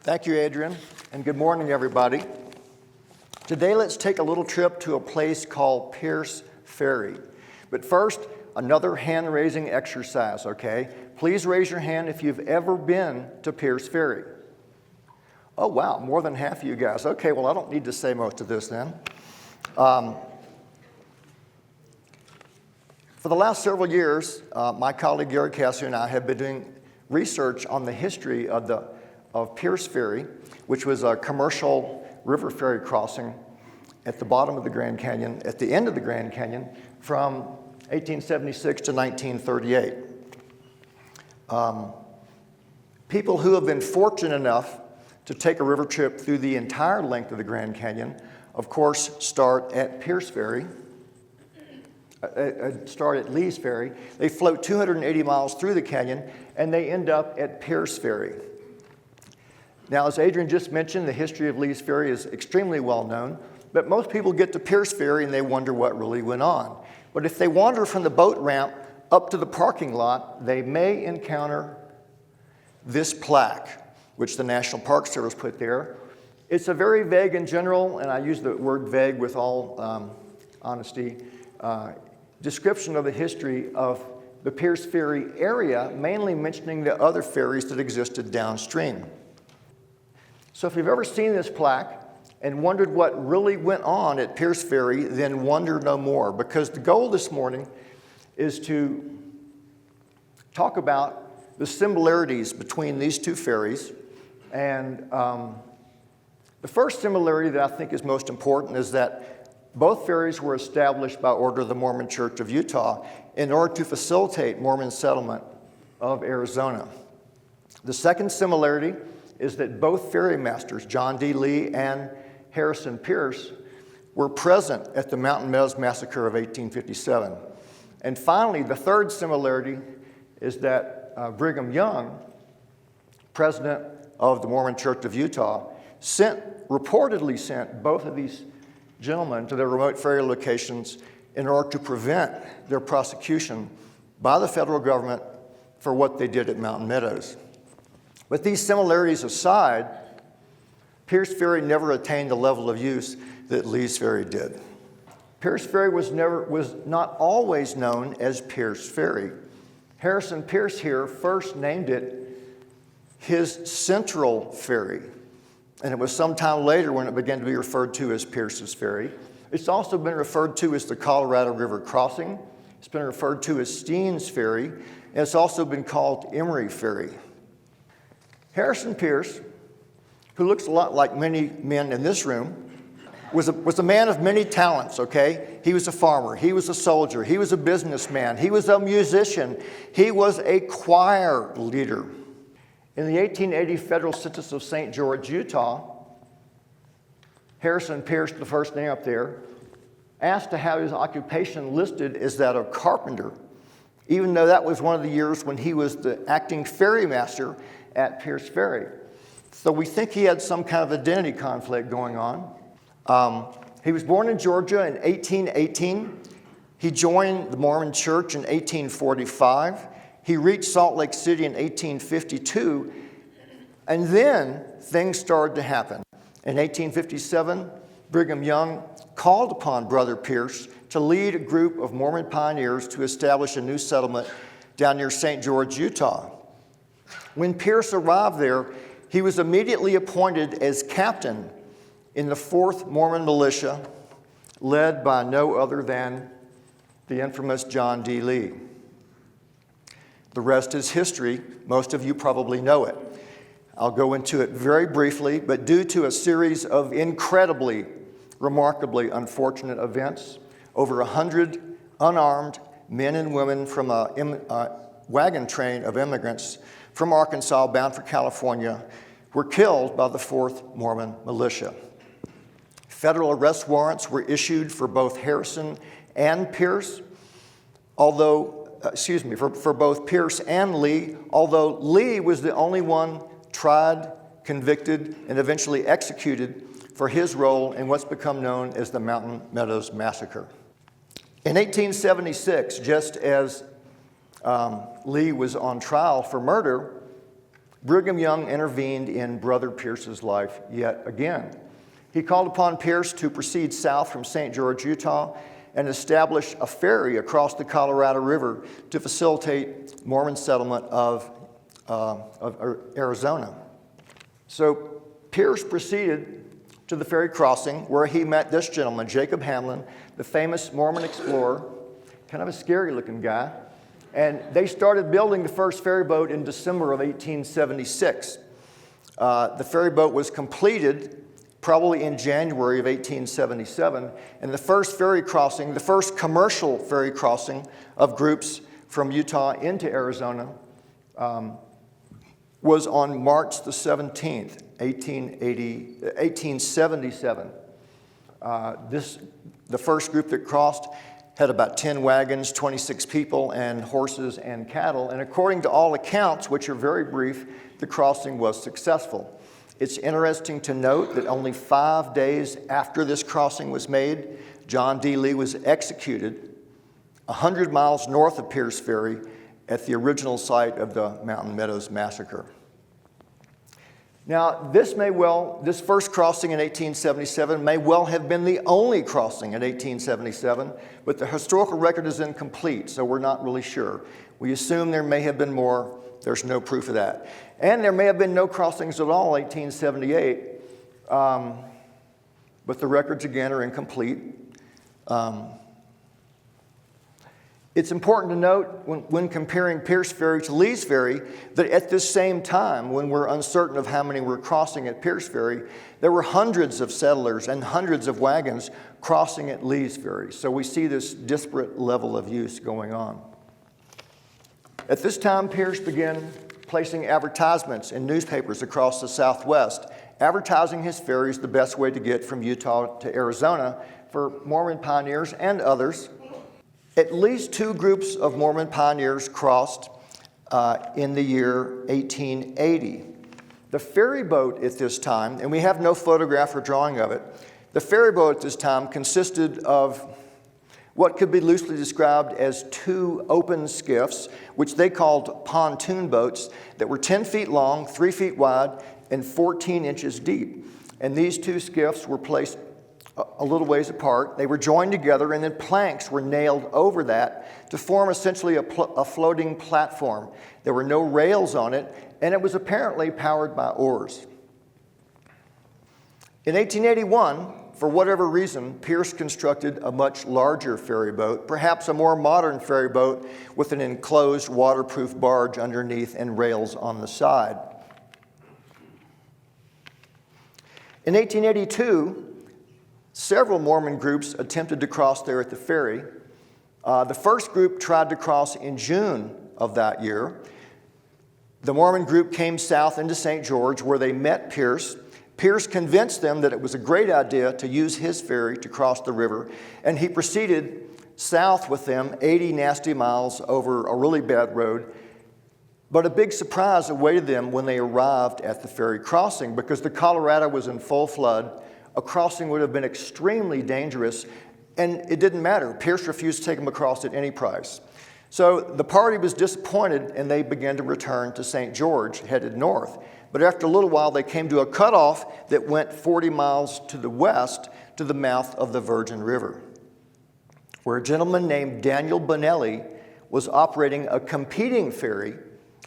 Thank you, Adrian, and good morning, everybody. Today, let's take a little trip to a place called Pearce, Ferry. But first, another hand-raising exercise, okay? Please raise your hand if you've ever been to Pearce, Ferry. Oh, wow, more than half of you guys. Okay, well, I don't need to say most of this then. For the last several years, my colleague Gary Cassidy and I have been doing research on the history of Pearce Ferry, which was a commercial river ferry crossing at the bottom of the Grand Canyon, at the end of the Grand Canyon, from 1876 to 1938. People who have been fortunate enough to take a river trip through the entire length of the Grand Canyon, of course, start at Pearce Ferry, start at Lee's Ferry. They float 280 miles through the canyon, and they end up at Pearce Ferry. Now, as Adrian just mentioned, the history of Lee's Ferry is extremely well known, but most people get to Pearce Ferry and they wonder what really went on. But if they wander from the boat ramp up to the parking lot, they may encounter this plaque, which the National Park Service put there. It's a very vague and general, and I use the word vague with all honesty, description of the history of the Pearce Ferry area, mainly mentioning the other ferries that existed downstream. So if you've ever seen this plaque and wondered what really went on at Pearce Ferry, then wonder no more, because the goal this morning is to talk about the similarities between these two ferries. And the first similarity that I think is most important is that both ferries were established by order of the Mormon Church of Utah in order to facilitate Mormon settlement of Arizona. The second similarity is that both ferry masters, John D. Lee and Harrison Pearce, were present at the Mountain Meadows Massacre of 1857. And finally, the third similarity is that Brigham Young, president of the Mormon Church of Utah, reportedly sent both of these gentlemen to their remote ferry locations in order to prevent their prosecution by the federal government for what they did at Mountain Meadows. But these similarities aside, Pearce Ferry never attained the level of use that Lee's Ferry did. Pearce Ferry was not always known as Pearce Ferry. Harrison Pearce here first named it his Central Ferry, and it was sometime later when it began to be referred to as Pearce's Ferry. It's also been referred to as the Colorado River Crossing. It's been referred to as Steen's Ferry, and it's also been called Emory Ferry. Harrison Pearce, who looks a lot like many men in this room, was a man of many talents, okay? He was a farmer, he was a soldier, he was a businessman, he was a musician, he was a choir leader. In the 1880 federal census of St. George, Utah, Harrison Pearce, the first name up there, asked to have his occupation listed as that of carpenter, even though that was one of the years when he was the acting ferry master at Pearce Ferry. So we think he had some kind of identity conflict going on. He was born in Georgia in 1818. He joined the Mormon Church in 1845. He reached Salt Lake City in 1852, and then things started to happen. In 1857, Brigham Young called upon Brother Pearce to lead a group of Mormon pioneers to establish a new settlement down near St. George, Utah. When Pearce arrived there, he was immediately appointed as captain in the 4th Mormon Militia, led by no other than the infamous John D. Lee. The rest is history. Most of you probably know it. I'll go into it very briefly, but due to a series of incredibly, remarkably unfortunate events, over 100 unarmed men and women from a wagon train of immigrants from Arkansas bound for California were killed by the 4th Mormon Militia. Federal arrest warrants were issued for both Harrison and Pearce, for both Pearce and Lee, although Lee was the only one tried, convicted, and eventually executed for his role in what's become known as the Mountain Meadows Massacre. In 1876, just as Lee was on trial for murder, Brigham Young intervened in Brother Pearce's life yet again. He called upon Pearce to proceed south from St. George, Utah, and establish a ferry across the Colorado River to facilitate Mormon settlement of Arizona. So Pearce proceeded to the ferry crossing where he met this gentleman, Jacob Hamlin, the famous Mormon explorer, kind of a scary looking guy. And they started building the first ferry boat in December of 1876. The ferry boat was completed probably in January of 1877. And the first ferry crossing, the first commercial ferry crossing of groups from Utah into Arizona was on March the 17th, 1877. The first group that crossed had about 10 wagons, 26 people, and horses and cattle. And according to all accounts, which are very brief, the crossing was successful. It's interesting to note that only 5 days after this crossing was made, John D. Lee was executed 100 miles north of Pearce Ferry at the original site of the Mountain Meadows Massacre. Now, this first crossing in 1877 may well have been the only crossing in 1877, but the historical record is incomplete, so we're not really sure. We assume there may have been more. There's no proof of that. And there may have been no crossings at all in 1878, but the records, again, are incomplete. It's important to note when comparing Pearce Ferry to Lee's Ferry that at this same time, when we're uncertain of how many were crossing at Pearce Ferry, there were hundreds of settlers and hundreds of wagons crossing at Lee's Ferry. So we see this disparate level of use going on. At this time, Pearce began placing advertisements in newspapers across the Southwest, advertising his ferry as the best way to get from Utah to Arizona for Mormon pioneers and others. At least 2 groups of Mormon pioneers crossed in the year 1880. The ferry boat at this time, and we have no photograph or drawing of it, the ferry boat at this time consisted of what could be loosely described as 2 open skiffs, which they called pontoon boats, that were 10 feet long, 3 feet wide, and 14 inches deep. And these 2 skiffs were placed a little ways apart. They were joined together, and then planks were nailed over that to form essentially a floating platform. There were no rails on it, and it was apparently powered by oars. In 1881, for whatever reason, Pearce constructed a much larger ferry boat, perhaps a more modern ferry boat with an enclosed waterproof barge underneath and rails on the side. In 1882, several Mormon groups attempted to cross there at the ferry. The first group tried to cross in June of that year. The Mormon group came south into St. George, where they met Pearce. Pearce convinced them that it was a great idea to use his ferry to cross the river, and he proceeded south with them 80 nasty miles over a really bad road. But a big surprise awaited them when they arrived at the ferry crossing, because the Colorado was in full flood. A crossing would have been extremely dangerous, and it didn't matter. Pearce refused to take them across at any price. So the party was disappointed, and they began to return to St. George, headed north. But after a little while, they came to a cutoff that went 40 miles to the west to the mouth of the Virgin River, where a gentleman named Daniel Bonelli was operating a competing ferry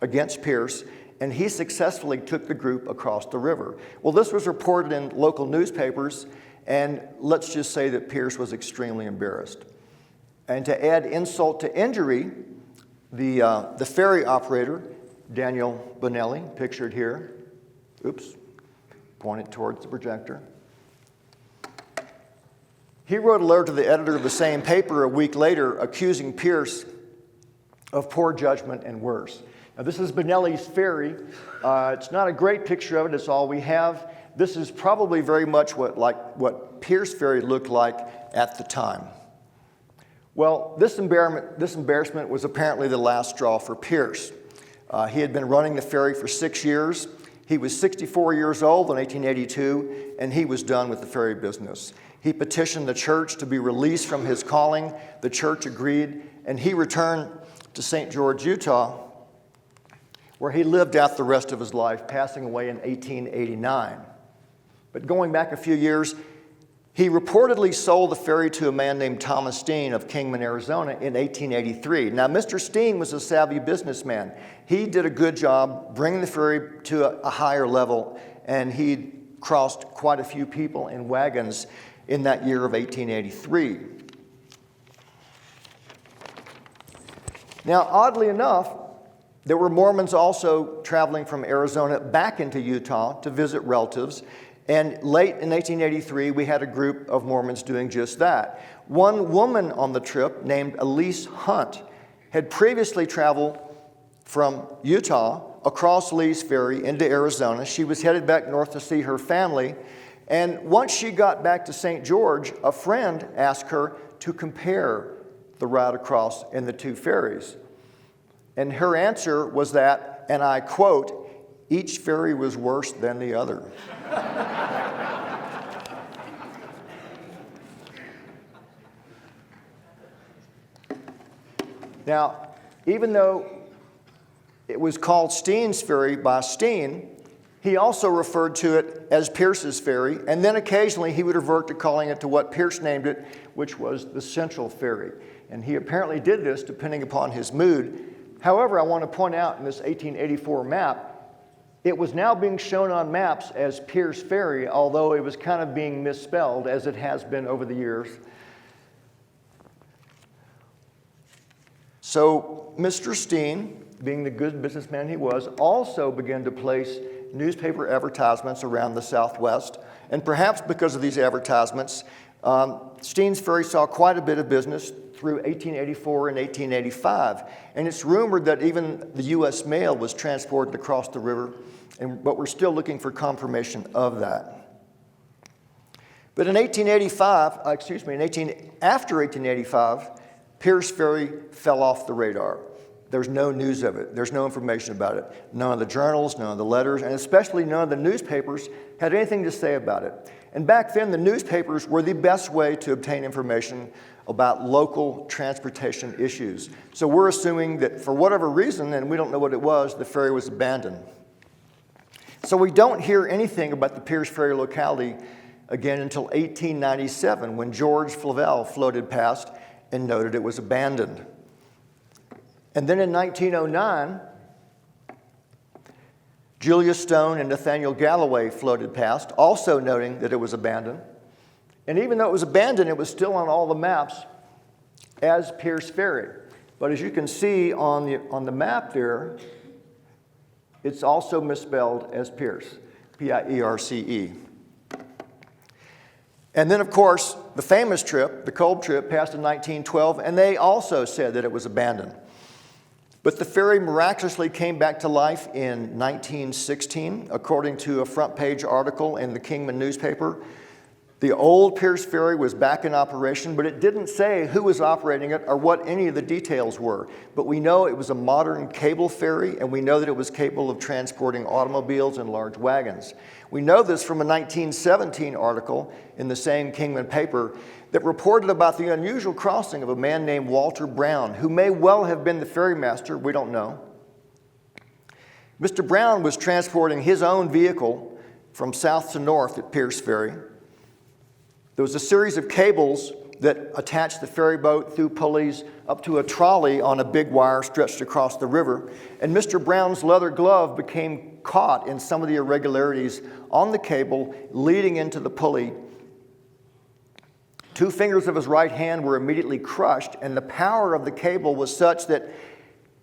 against Pearce, and he successfully took the group across the river. Well, this was reported in local newspapers, and let's just say that Pearce was extremely embarrassed. And to add insult to injury, the ferry operator, Daniel Bonelli, pictured here, pointed towards the projector, he wrote a letter to the editor of the same paper a week later accusing Pearce of poor judgment and worse. Now, this is Bonelli's ferry. It's not a great picture of it. It's all we have. This is probably very much what Pearce Ferry looked like at the time. Well, this embarrassment was apparently the last straw for Pearce. He had been running the ferry for 6 years. He was 64 years old in 1882, and he was done with the ferry business. He petitioned the church to be released from his calling. The church agreed, and he returned to St. George, Utah, where he lived out the rest of his life, passing away in 1889. But going back a few years, he reportedly sold the ferry to a man named Thomas Steen of Kingman, Arizona in 1883. Now, Mr. Steen was a savvy businessman. He did a good job bringing the ferry to a higher level, and he crossed quite a few people in wagons in that year of 1883. Now, oddly enough, there were Mormons also traveling from Arizona back into Utah to visit relatives. And late in 1883, we had a group of Mormons doing just that. One woman on the trip, named Elise Hunt, had previously traveled from Utah across Lee's Ferry into Arizona. She was headed back north to see her family. And once she got back to St. George, a friend asked her to compare the route across in the two ferries. And her answer was that, and I quote, "Each ferry was worse than the other." Now, even though it was called Steen's Ferry by Steen, he also referred to it as Pearce's Ferry, and then occasionally he would revert to calling it to what Pearce named it, which was the Central Ferry. And he apparently did this depending upon his mood. However, I want to point out in this 1884 map, it was now being shown on maps as Pearce Ferry, although it was kind of being misspelled, as it has been over the years. So Mr. Steen, being the good businessman he was, also began to place newspaper advertisements around the Southwest. And perhaps because of these advertisements, Steen's Ferry saw quite a bit of business through 1884 and 1885. And it's rumored that even the U.S. mail was transported across the river, but we're still looking for confirmation of that. But in 1885, after 1885, Pearce Ferry fell off the radar. There's no news of it. There's no information about it. None of the journals, none of the letters, and especially none of the newspapers had anything to say about it. And back then, the newspapers were the best way to obtain information about local transportation issues. So we're assuming that for whatever reason, and we don't know what it was, the ferry was abandoned. So we don't hear anything about the Pearce Ferry locality again until 1897, when George Flavel floated past and noted it was abandoned. And then in 1909, Julius Stone and Nathaniel Galloway floated past, also noting that it was abandoned. And even though it was abandoned, it was still on all the maps as Pearce Ferry. But as you can see on the map there, it's also misspelled as Pearce, P-I-E-R-C-E. And then, of course, the famous trip, the Kolb trip, passed in 1912, and they also said that it was abandoned. But the ferry miraculously came back to life in 1916, according to a front page article in the Kingman newspaper. The old Pearce Ferry was back in operation, but it didn't say who was operating it or what any of the details were. But we know it was a modern cable ferry, and we know that it was capable of transporting automobiles and large wagons. We know this from a 1917 article in the same Kingman paper that reported about the unusual crossing of a man named Walter Brown, who may well have been the ferrymaster, we don't know. Mr. Brown was transporting his own vehicle from south to north at Pearce Ferry. There was a series of cables that attached the ferry boat through pulleys up to a trolley on a big wire stretched across the river. And Mr. Brown's leather glove became caught in some of the irregularities on the cable leading into the pulley. 2 fingers of his right hand were immediately crushed, and the power of the cable was such that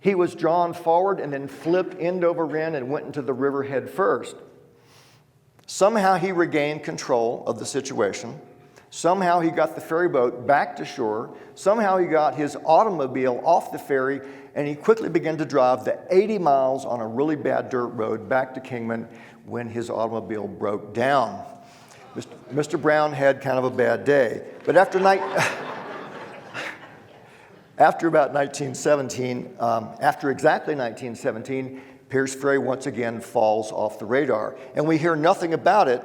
he was drawn forward and then flipped end over end and went into the river head first. Somehow he regained control of the situation. Somehow he got the ferry boat back to shore. Somehow he got his automobile off the ferry, and he quickly began to drive the 80 miles on a really bad dirt road back to Kingman when his automobile broke down. Mr. Brown had kind of a bad day. But after about 1917, after exactly 1917, Pearce Ferry once again falls off the radar. And we hear nothing about it.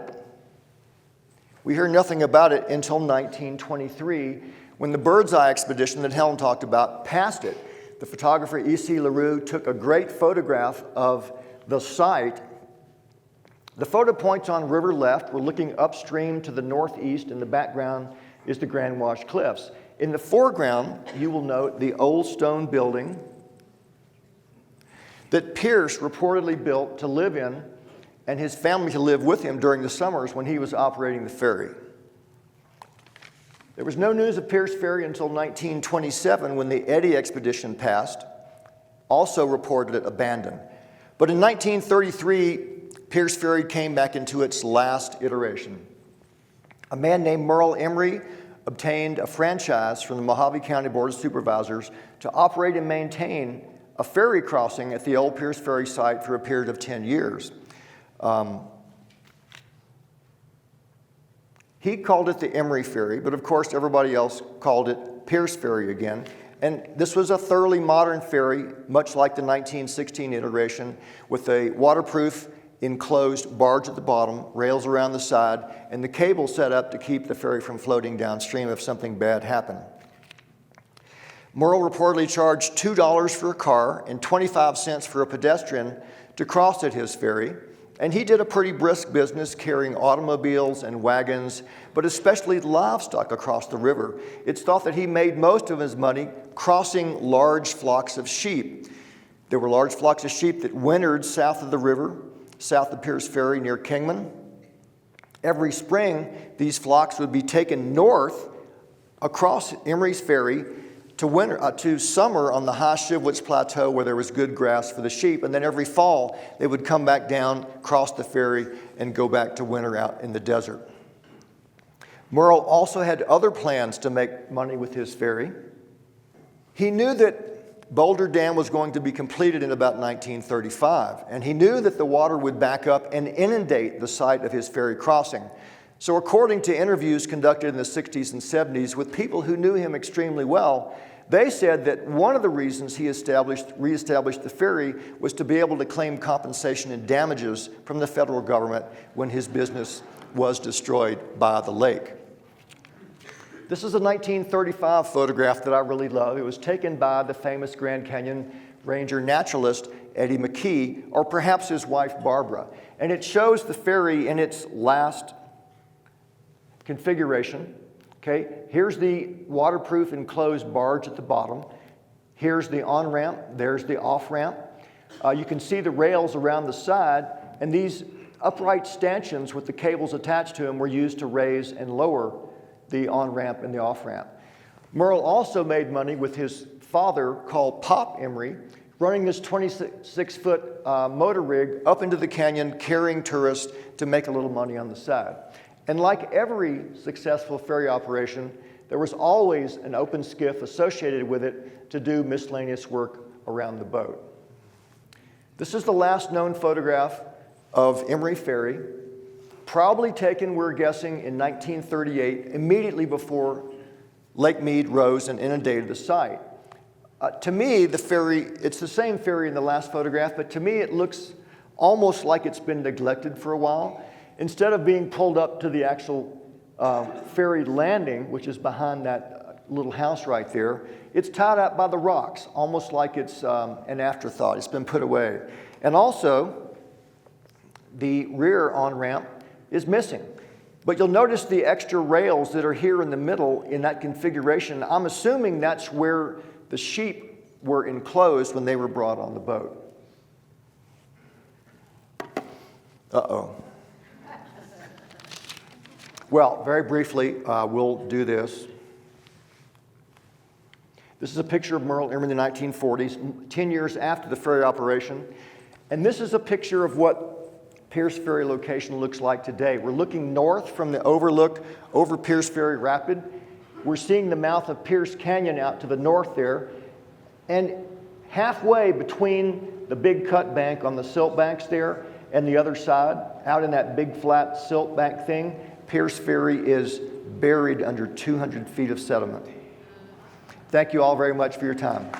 We hear nothing about it until 1923, when the Bird's Eye expedition that Helen talked about passed it. the photographer E.C. LaRue took a great photograph of the site. The photo points on river left. We're looking upstream to the northeast. In the background is the Grand Wash Cliffs. In the foreground, you will note the old stone building that Pearce reportedly built to live in and his family to live with him during the summers when he was operating the ferry. There was no news of Pearce Ferry until 1927 when the Eddy expedition passed, also reported it abandoned. But in 1933, Pearce Ferry came back into its last iteration. A man named Merle Emery obtained a franchise from the Mojave County Board of Supervisors to operate and maintain a ferry crossing at the old Pearce Ferry site for a period of 10 years. He called it the Emery Ferry, but of course everybody else called it Pearce Ferry again. And this was a thoroughly modern ferry, much like the 1916 iteration, with a waterproof enclosed barge at the bottom, rails around the side, and the cable set up to keep the ferry from floating downstream if something bad happened. Merle reportedly charged $2 for a car and 25 cents for a pedestrian to cross at his ferry, and he did a pretty brisk business carrying automobiles and wagons, but especially livestock across the river. It's thought that he made most of his money crossing large flocks of sheep. There were large flocks of sheep that wintered south of the river, south of Pearce Ferry near Kingman. Every spring, these flocks would be taken north across Emery's Ferry to summer on the high Shivwitz Plateau where there was good grass for the sheep, and then every fall they would come back down, cross the ferry, and go back to winter out in the desert. Merle also had other plans to make money with his ferry. He knew that Boulder Dam was going to be completed in about 1935, and he knew that the water would back up and inundate the site of his ferry crossing. So according to interviews conducted in the 60s and 70s with people who knew him extremely well, they said that one of the reasons he reestablished the ferry was to be able to claim compensation and damages from the federal government when his business was destroyed by the lake. This is a 1935 photograph that I really love. It was taken by the famous Grand Canyon ranger naturalist Eddie McKee, or perhaps his wife Barbara. And it shows the ferry in its last configuration. Okay, here's the waterproof enclosed barge at the bottom. Here's the on-ramp, there's the off-ramp. You can see the rails around the side, and these upright stanchions with the cables attached to them were used to raise and lower the on-ramp and the off-ramp. Merle also made money with his father, called Pop Emery, running this 26-foot motor rig up into the canyon, carrying tourists to make a little money on the side. And like every successful ferry operation, there was always an open skiff associated with it to do miscellaneous work around the boat. This is the last known photograph of Emery Ferry, probably taken, we're guessing, in 1938, immediately before Lake Mead rose and inundated the site. To me, the ferry, it's the same ferry in the last photograph, but to me it looks almost like it's been neglected for a while. Instead of being pulled up to the actual ferry landing, which is behind that little house right there, it's tied up by the rocks, almost like it's an afterthought. It's been put away. And also, the rear on-ramp is missing. But you'll notice the extra rails that are here in the middle in that configuration. I'm assuming that's where the sheep were enclosed when they were brought on the boat. Uh-oh. Well, very briefly, we'll do this. This is a picture of Merle Emery in the 1940s, 10 years after the ferry operation. And this is a picture of what Pearce Ferry location looks like today. We're looking north from the overlook over Pearce Ferry Rapid. We're seeing the mouth of Pearce Canyon out to the north there. And halfway between the big cut bank on the silt banks there and the other side, out in that big flat silt bank thing, Pearce Ferry is buried under 200 feet of sediment. Thank you all very much for your time.